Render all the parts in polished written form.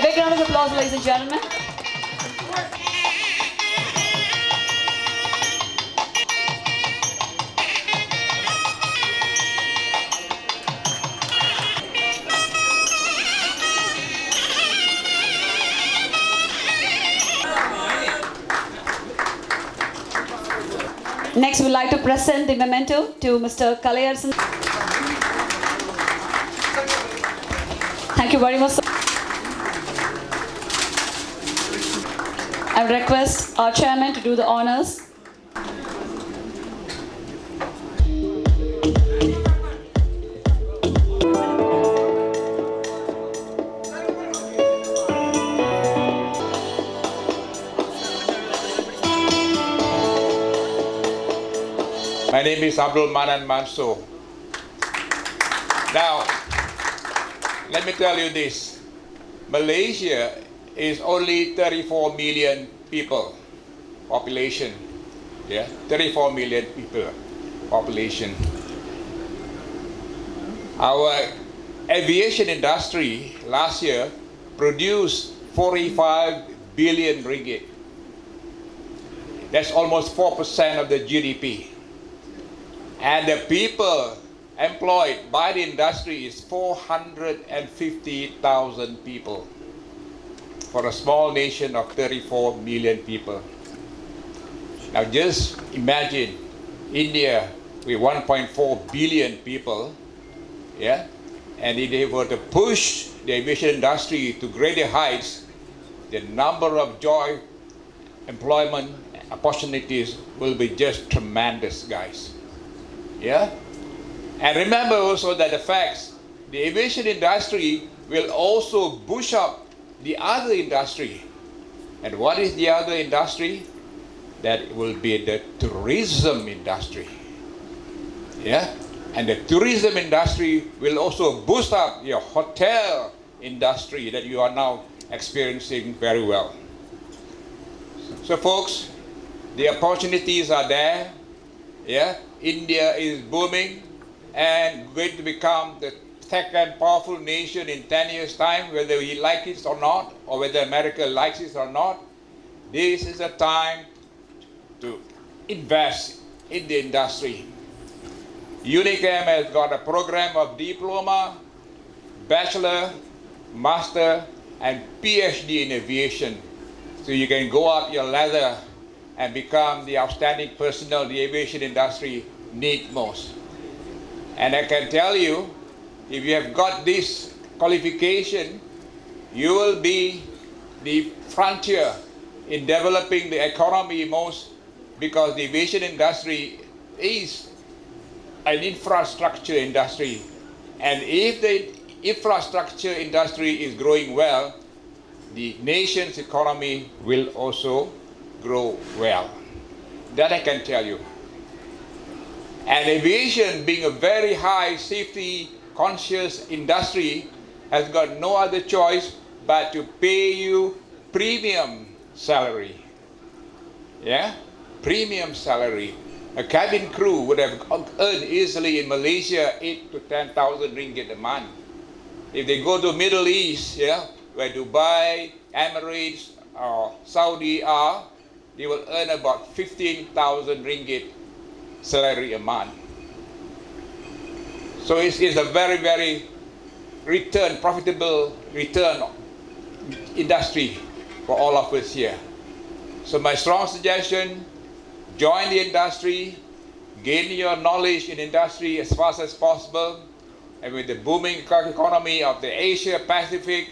big round of applause, ladies and gentlemen. Next, we'd like to present the memento to Mr. Kalayarasan. Thank you very much, sir. I would request our chairman to do the honors. My name is Abdul Manan Mansoor. Now, let me tell you this. Malaysia is only 34 million people population. Yeah, 34 million people population. Our aviation industry last year produced 45 billion ringgit. That's almost 4% of the GDP. And the people employed by the industry is 450,000 people for a small nation of 34 million people. Now just imagine India with 1.4 billion people, yeah, and if they were to push the aviation industry to greater heights, the number of job employment opportunities will be just tremendous, guys. Yeah? And remember also that the facts, the aviation industry will also push up the other industry. And what is the other industry? That will be the tourism industry. Yeah? And the tourism industry will also boost up your hotel industry that you are now experiencing very well. So folks, the opportunities are there. Yeah? India is booming and going to become the second powerful nation in 10 years' time, whether we like it or not, or whether America likes it or not. This is a time to invest in the industry. Unicam has got a program of diploma, bachelor, master, and PhD in aviation. So you can go up your ladder and become the outstanding personnel the aviation industry needs most. And I can tell you, if you have got this qualification, you will be the frontier in developing the economy most, because the aviation industry is an infrastructure industry. And if the infrastructure industry is growing well, the nation's economy will also grow well. That I can tell you. And aviation, being a very high safety conscious industry, has got no other choice but to pay you premium salary. Yeah? Premium salary. A cabin crew would have earned easily in Malaysia 8 to 10,000 ringgit a month. If they go to Middle East, yeah, where Dubai, Emirates, or Saudi are, they will earn about 15,000 ringgit salary a month. So it's a very, very profitable return industry for all of us here. So my strong suggestion, join the industry, gain your knowledge in industry as fast as possible, and with the booming economy of the Asia Pacific,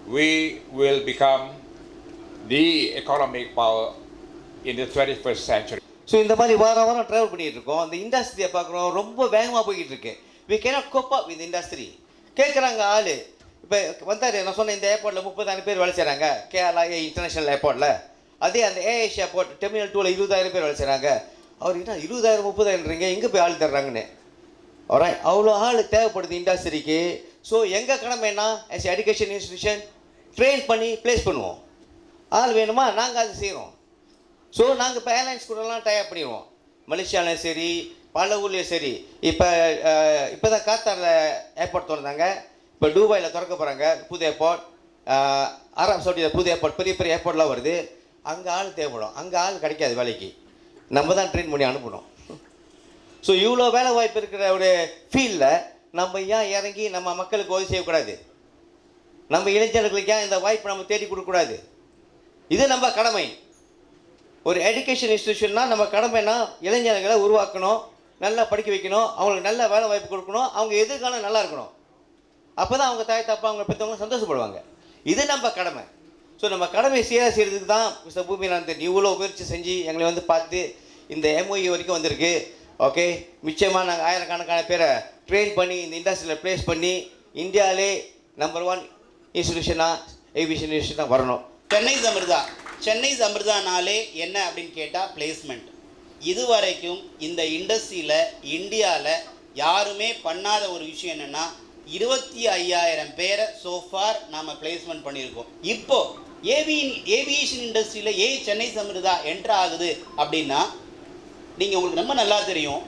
we will become the economic power in the 21st century. So இந்த மாதிரி வாரம் travel பண்ணிகிட்டு இருக்கோம். அந்த இண்டஸ்ட்ரியை பார்க்குறோம், ரொம்ப வேகமாக போய்கிட்டு இருக்கு. We cannot cope up with industry. கேட்குறாங்க ஆள். இப்போ வந்தார், நான் சொன்னேன் இந்த ஏர்போர்ட்டில் 30,000 பேர் வேலை செய்கிறாங்க, கேரளா இன்டர்நேஷ்னல் ஏர்போர்ட்டில். அதே அந்த ஏஎஸ் ஏர்போர்ட் டெர்மினல் 2ல் 20,000 பேர் வேலை செய்கிறாங்க. அவர் என்ன 20,000 30,000ன்றீங்க, எங்கே போய் ஆள் தர்றாங்கன்னு. அவ்வளோ ஆள் தேவைப்படுது இண்டஸ்ட்ரிக்கு. ஸோ எங்கள் கடமை என்ன, ஆஸ் எஜுகேஷன் இன்ஸ்டிடியூஷன் ட்ரெயின் பண்ணி ப்ளேஸ் பண்ணுவோம். ஆள் வேணுமா, நாங்கள் அது செய்கிறோம். ஸோ நாங்கள் இப்போ ஏர்லைன்ஸ் கூடலாம் டைப் பண்ணிடுவோம். மலேசியாவிலையும் சரி, பல ஊர்லேயும் சரி. இப்போ தான் காத்தாரில் ஏர்போர்ட் திறந்தாங்க, இப்போ துபாயில் திறக்க போகிறாங்க புது ஏர்போர்ட். அரப் சவுடியில் புது ஏர்போர்ட் பெரிய பெரிய ஏர்போர்ட்லாம் வருது. அங்கே ஆள் தேவைப்படும், அங்கே ஆள் கிடைக்காது வேலைக்கு, நம்ம தான் ட்ரெயின் பண்ணி அனுப்பணும். ஸோ இவ்வளோ வேலை வாய்ப்பு இருக்கிற ஒரு ஃபீல்டில் நம்ம ஏன் இறங்கி நம்ம மக்களுக்கு உதவி செய்யக்கூடாது? நம்ம இளைஞர்களுக்கு ஏன் இந்த வாய்ப்பு நம்ம தேடி கொடுக்கக்கூடாது? இது நம்ம கடமை. ஒரு எஜுகேஷன் இன்ஸ்டிடியூஷன்னா நம்ம கடமைன்னா இளைஞர்களை உருவாக்கணும், நல்லா படிக்க வைக்கணும், அவங்களுக்கு நல்ல வேலை வாய்ப்பு கொடுக்கணும், அவங்க எதிர்காலம் நல்லா இருக்கணும். அப்போ தான் அவங்க தாய் தப்பா அவங்க பெற்றவங்க சந்தோஷப்படுவாங்க. இது நம்ம கடமை. ஸோ நம்ம கடமையை சீராக செய்கிறதுக்கு தான் மிஸ்டர் பூமிநாதன் இவ்வளோ முயற்சி செஞ்சு எங்களை வந்து பார்த்து இந்த MOE வரைக்கும் வந்திருக்கு. ஓகே, நிச்சயமாக நாங்கள் ஆயிரக்கணக்கான பேரை ட்ரெயின் பண்ணி இந்த இண்டஸ்ட்ரியில் ப்ளேஸ் பண்ணி இந்தியாவிலே நம்பர் 1 இன்ஸ்டிடியூஷனாக ஏவியேஷன் இன்ஸ்டியூஷனாக வரணும். சென்னை சமிர்தானாலே என்ன அப்படின்னு கேட்டால் பிளேஸ்மெண்ட். இதுவரைக்கும் இந்த இண்டஸ்ட்ரியில் இந்தியாவில் யாருமே பண்ணாத ஒரு விஷயம் என்னென்னா 25,000 பேரை சோஃபார் நாம் பிளேஸ்மெண்ட் பண்ணியிருக்கோம். இப்போது ஏவியேஷன் இண்டஸ்ட்ரியில் சென்னை சமிர்தா என்ட்ரு ஆகுது அப்படின்னா நீங்கள் உங்களுக்கு ரொம்ப நல்லா தெரியும்,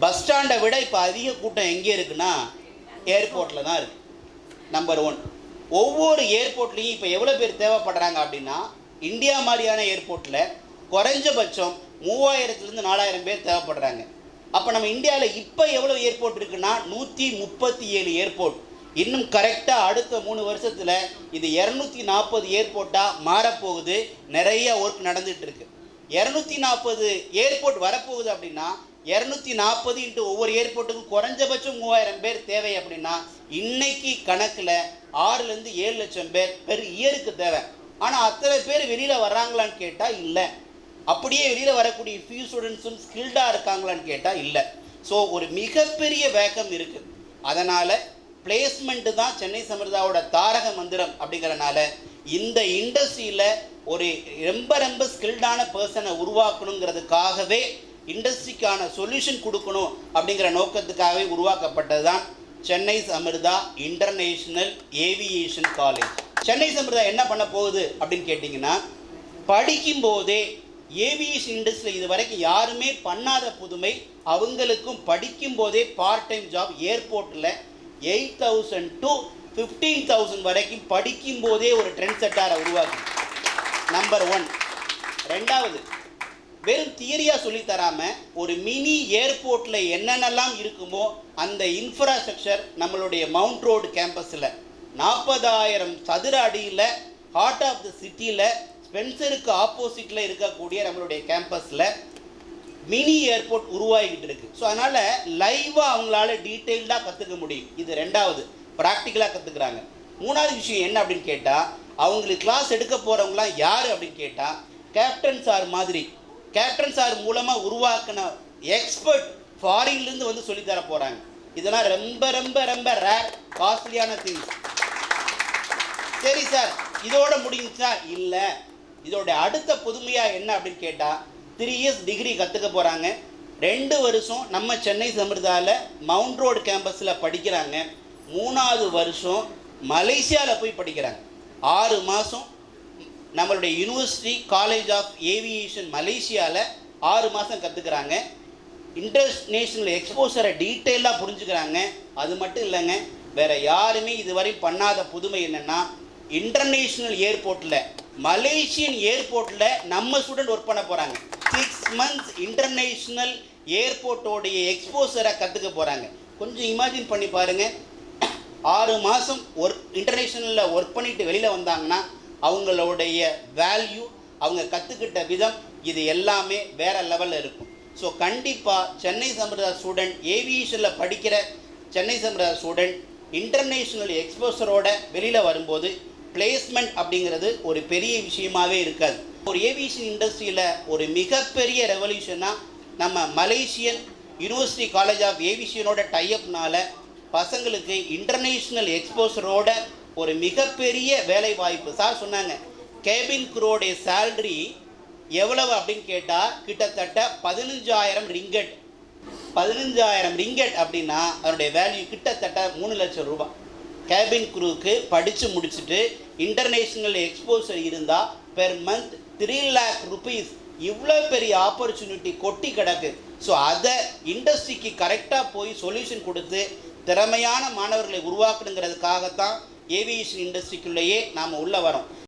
பஸ் ஸ்டாண்டை விட இப்போ அதிக கூட்டம் எங்கே இருக்குன்னா ஏர்போர்ட்டில் தான் இருக்குது. நம்பர் 1. ஒவ்வொரு ஏர்போர்ட்லேயும் இப்போ எவ்வளோ பேர் தேவைப்படுறாங்க அப்படின்னா இந்தியா மாதிரியான ஏர்போர்ட்டில் குறைஞ்சபட்சம் 3000 4,000 பேர் தேவைப்படுறாங்க. அப்போ நம்ம இந்தியாவில் இப்போ எவ்வளோ ஏர்போர்ட் இருக்குன்னா 137 ஏர்போர்ட். இன்னும் கரெக்டாக அடுத்த 3 வருஷத்தில் இது 240 ஏர்போர்ட்டாக மாறப்போகுது. நிறைய ஒர்க் நடந்துகிட்டு இருக்கு. 240 ஏர்போர்ட் வரப்போகுது அப்படின்னா 240 இன்ட்டு ஒவ்வொரு ஏர்போர்ட்டுக்கும் குறைஞ்சபட்சம் 3000 பேர் தேவை அப்படின்னா இன்னைக்கு கணக்கில் 6 to 7 லட்சம் பேர் பெர் இயருக்கு தேவை. ஆனால் அத்தனை பேர் வெளியில் வர்றாங்களான்னு கேட்டால் இல்லை. அப்படியே வெளியில் வரக்கூடிய ஃபியூ ஸ்டூடெண்ட்ஸும் ஸ்கில்டாக இருக்காங்களான்னு கேட்டால் இல்லை. ஸோ ஒரு மிகப்பெரிய வேக்கம் இருக்குது. அதனால் பிளேஸ்மெண்ட்டு தான் சென்னை சமிர்தாவோட தாரக மந்திரம். அப்படிங்கிறனால இந்த இண்டஸ்ட்ரியில் ஒரு ரொம்ப ஸ்கில்டான பர்சனை உருவாக்கணுங்கிறதுக்காகவே இண்டஸ்ட்ரிக்கான சொல்யூஷன் கொடுக்கணும் அப்படிங்கிற நோக்கத்துக்காகவே உருவாக்கப்பட்டது தான் Chennai Samirtha international aviation college. Chennai Samirtha என்ன பண்ண போகுது அப்படின்னு கேட்டிங்கன்னா, படிக்கும்போதே ஏவியேஷன் இண்டஸ்ட்ரியில் இது வரைக்கும் யாருமே பண்ணாத புதுமை, அவங்களுக்கும் படிக்கும்போதே பார்ட் டைம் ஜாப் ஏர்போர்ட்டில் 8,000 to 15,000 வரைக்கும் படிக்கும்போதே ஒரு ட்ரெண்ட் செட்டாரை உருவாக்கி நம்பர் 1. 2வது, வெறும் தியரியாக சொல்லித்தராமல் ஒரு மினி ஏர்போர்ட்டில் என்னென்னலாம் இருக்குமோ அந்த இன்ஃப்ராஸ்ட்ரக்சர் நம்மளுடைய மவுண்ட் ரோடு கேம்பஸில் 40,000 சதுர அடியில் ஹார்ட் ஆஃப் த சிட்டியில் ஸ்பென்சருக்கு ஆப்போசிட்டில் இருக்கக்கூடிய நம்மளுடைய கேம்பஸில் மினி ஏர்போர்ட் உருவாகிக்கிட்டு இருக்குது. ஸோ அதனால் லைவாக அவங்களால டீட்டெயில்டாக கற்றுக்க முடியும். இது 2வது, ப்ராக்டிக்கலாக கற்றுக்குறாங்க. 3வது விஷயம் என்ன அப்படின்னு கேட்டால், அவங்களுக்கு கிளாஸ் எடுக்க போகிறவங்களாம் யார் அப்படின்னு கேட்டால் கேப்டன் சார் மாதிரி, கேப்டன் சார் மூலமாக உருவாக்கின எக்ஸ்பர்ட் ஃபாரின்லேருந்து வந்து சொல்லித்தர போகிறாங்க. இதெல்லாம் ரொம்ப ரேர் காஸ்ட்லியான திங்ஸ். சரி சார், இதோட முடிஞ்சுச்சா? இல்லை, இதோட அடுத்த புதுமையாக என்ன அப்படின்னு கேட்டால் 3 years டிகிரி கற்றுக்க போகிறாங்க. 2 வருஷம் நம்ம சென்னை சமிர்தாவில் மவுண்ட் ரோடு கேம்பஸில் படிக்கிறாங்க. 3வது வருஷம் மலேசியாவில் போய் படிக்கிறாங்க. 6 மாதம் நம்மளுடைய யூனிவர்சிட்டி காலேஜ் ஆஃப் ஏவியேஷன் மலேசியாவில் 6 மாதம் கற்றுக்குறாங்க. இன்டர்நேஷ்னல் எக்ஸ்போசரை டீட்டெயிலாக புரிஞ்சுக்கிறாங்க. அது மட்டும் இல்லைங்க, வேறு யாருமே இதுவரை பண்ணாத புதுமை என்னென்னா, இன்டர்நேஷ்னல் ஏர்போர்ட்டில் மலேசியன் ஏர்போர்ட்டில் நம்ம ஸ்டூடெண்ட் ஒர்க் பண்ண போகிறாங்க. 6 months இன்டர்நேஷ்னல் ஏர்போர்ட்டோடைய எக்ஸ்போசரை கற்றுக்க போகிறாங்க. கொஞ்சம் இமேஜின் பண்ணி பாருங்கள், 6 மாதம் இன்டர்நேஷ்னலில் ஒர்க் பண்ணிட்டு வெளியில் வந்தாங்கன்னா அவங்களுடைய வேல்யூ, அவங்க கற்றுக்கிட்ட விதம், இது எல்லாமே வேறு லெவலில் இருக்கும். ஸோ கண்டிப்பாக சென்னை சமிர்தா ஸ்டூடெண்ட், ஏவியேஷனில் படிக்கிற சென்னை சமிர்தா ஸ்டூடெண்ட் இன்டர்நேஷ்னல் எக்ஸ்போசரோட வெளியில் வரும்போது பிளேஸ்மெண்ட் அப்படிங்கிறது ஒரு பெரிய விஷயமாகவே இருக்காது. ஒரு ஏவியேஷன் இண்டஸ்ட்ரியில் ஒரு மிகப்பெரிய ரெவல்யூஷனாக நம்ம மலேசியன் யூனிவர்சிட்டி காலேஜ் ஆஃப் ஏவியேஷனோட டைஅப்னால பசங்களுக்கு இன்டர்நேஷ்னல் எக்ஸ்போசரோட ஒரு மிகப்பெரிய வேலை வாய்ப்பு. சார் சொன்னாங்க, கேபின் க்ரூவோடைய சேல்ரி எவ்வளவு அப்படின்னு கேட்டால் கிட்டத்தட்ட 15,000 ரிங்கட். 15,000 ரிங்கட் அப்படின்னா அதனுடைய வேல்யூ கிட்டத்தட்ட 3 லட்சம் ரூபாய். கேபின் க்ரூவுக்கு படித்து முடிச்சுட்டு இன்டர்நேஷ்னல் எக்ஸ்போசர் இருந்தால் பெர் மந்த் 3 lakh rupees. இவ்வளோ பெரிய ஆப்பர்ச்சுனிட்டி கொட்டி கிடக்கு. ஸோ அதை இண்டஸ்ட்ரிக்கு கரெக்டாக போய் சொல்யூஷன் கொடுத்து திறமையான மாணவர்களை உருவாக்கணுங்கிறதுக்காகத்தான் ஏவியேஷன் இண்டஸ்ட்ரிக்குள்ளேயே நாம் உள்ளே வரோம்.